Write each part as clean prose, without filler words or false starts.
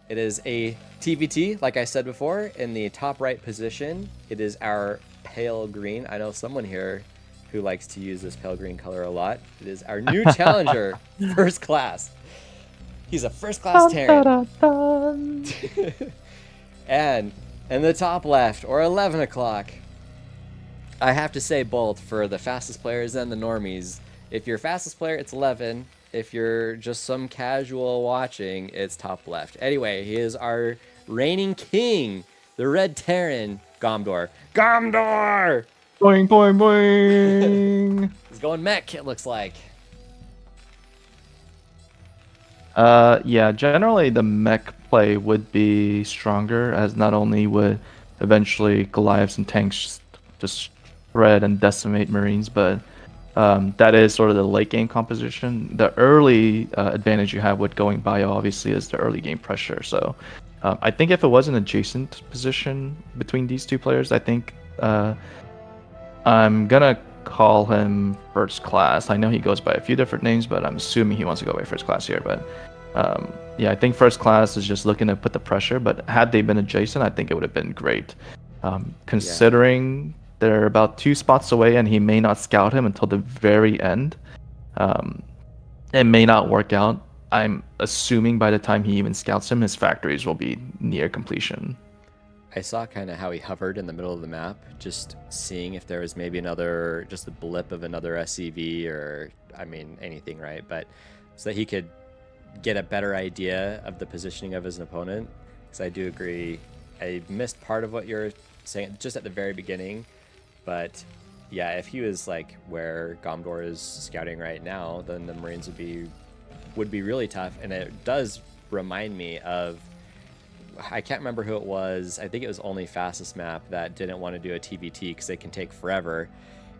It is a TVT, like I said before, in the top right position. It is our pale green. I know someone here who likes to use this pale green color a lot. It is our new challenger, FirstClass. He's a first-class Dun, dun, Terran. dun, dun. And in the top left, or 11 o'clock, I have to say both for the fastest players and the normies. If you're fastest player, it's 11. If you're just some casual watching, it's top left. Anyway, he is our reigning king, the Red Terran, Gomdor. Gomdor! Boing, boing, boing. He's going mech, it looks like. Yeah, generally the mech play would be stronger, as not only would eventually Goliaths and tanks just shred and decimate Marines, but that is sort of the late game composition. The early advantage you have with going bio, obviously, is the early game pressure. So I think if it was an adjacent position between these two players, I think I'm gonna call him FirstClass. I know he goes by a few different names, but I'm assuming he wants to go by FirstClass here. But yeah, I think FirstClass is just looking to put the pressure. But had they been adjacent, I think it would have been great. Considering they're about 2 spots away, and he may not scout him until the very end. It may not work out. I'm assuming by the time he even scouts him, his factories will be near completion. I saw kind of how he hovered in the middle of the map, just seeing if there was maybe another, just a blip of another SCV or, I mean, anything, right? But so that he could get a better idea of the positioning of his opponent. Because I do agree, I missed part of what you're saying just at the very beginning. But yeah, if he was like where Gomdor is scouting right now, then the Marines would be really tough. And it does remind me of, I can't remember who it was. I think it was only Fastest Map that didn't want to do a TVT because they can take forever.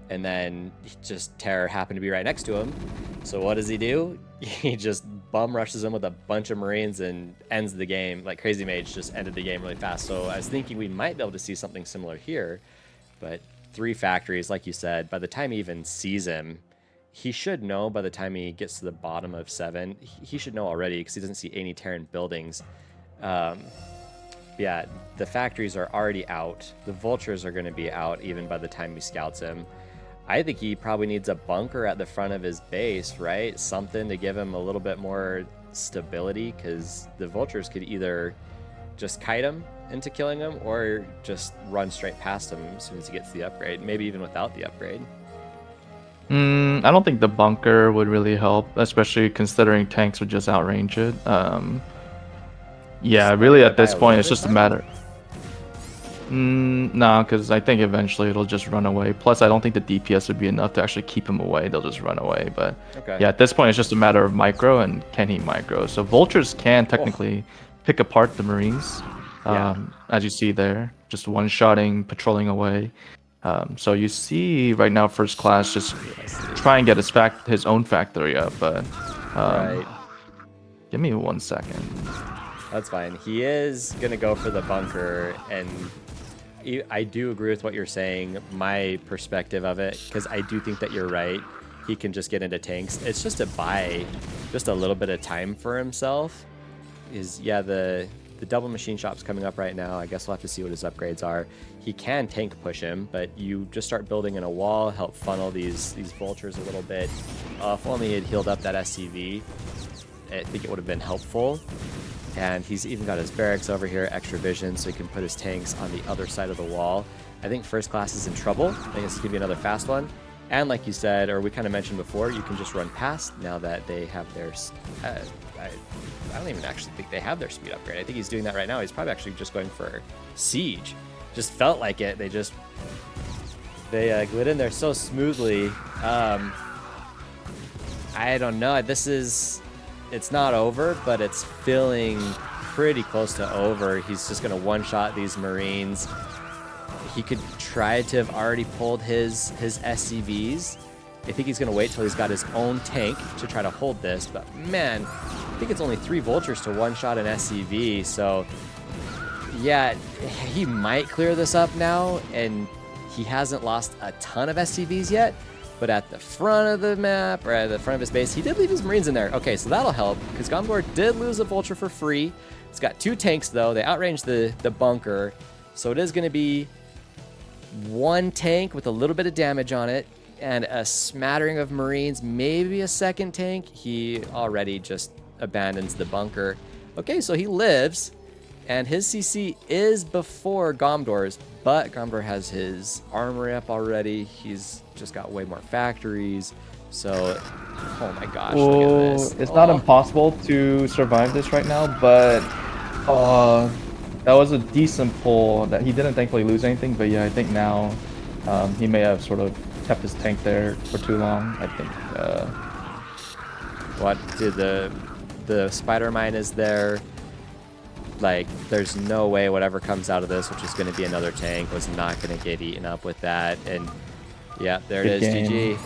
And then just Terror happened to be right next to him. So what does he do? He just bum rushes him with a bunch of Marines and ends the game. Like Crazy Mage just ended the game really fast. So I was thinking we might be able to see something similar here. But 3 factories, like you said, by the time he even sees him, he should know by the time he gets to the bottom of 7. He should know already because he doesn't see any Terran buildings. Yeah, the factories are already out. The vultures are going to be out even by the time he scouts him. I think he probably needs a bunker at the front of his base, right? Something to give him a little bit more stability, because the vultures could either just kite him into killing him or just run straight past him as soon as he gets the upgrade, maybe even without the upgrade. I don't think the bunker would really help, especially considering tanks would just outrange it. Yeah, really at this point, it's just a matter. No, because I think eventually it'll just run away. Plus, I don't think the DPS would be enough to actually keep him away. They'll just run away. But yeah, at this point, it's just a matter of micro and can he micro. So vultures can technically pick apart the Marines, as you see there, just one-shotting, patrolling away. So you see right now FirstClass just try and get his own factory up. But give me 1 second. That's fine. He is going to go for the bunker, and I do agree with what you're saying, my perspective of it, because I do think that you're right. He can just get into tanks. It's just to buy just a little bit of time for himself. The double machine shop's coming up right now. I guess we'll have to see what his upgrades are. He can tank push him, but you just start building in a wall, help funnel these vultures a little bit. If only he had healed up that SCV, I think it would have been helpful. And he's even got his barracks over here, extra vision, so he can put his tanks on the other side of the wall. I think FirstClass is in trouble. I think this is going to be another fast one. And like you said, or we kind of mentioned before, you can just run past now that they have their... I don't even actually think they have their speed upgrade. I think he's doing that right now. He's probably actually just going for Siege. Just felt like it. They glid in there so smoothly. I don't know. It's not over, but it's feeling pretty close to over. He's just going to one-shot these Marines. He could try to have already pulled his SCVs. I think he's going to wait till he's got his own tank to try to hold this. But man, I think it's only 3 vultures to one-shot an SCV. So yeah, he might clear this up now, and he hasn't lost a ton of SCVs yet. But at the front of the map, or at the front of his base, he did leave his Marines in there. Okay, so that'll help, because Gomdor did lose a vulture for free. It's got 2 tanks, though. They outranged the bunker. So it is going to be 1 tank with a little bit of damage on it and a smattering of Marines, maybe a 2nd tank. He already just abandons the bunker. Okay, so he lives, and his CC is before Gomdor's, but Gomdor has his armory up already. He's just got way more factories. So, oh my gosh, look at this. It's not impossible to survive this right now, but that was a decent pull. That he didn't thankfully lose anything, but yeah, I think now he may have sort of kept his tank there for too long. I think. What did the spider mine is there? Like, there's no way whatever comes out of this, which is going to be another tank, was not going to get eaten up with that. And yeah, there it is. Good game. GG.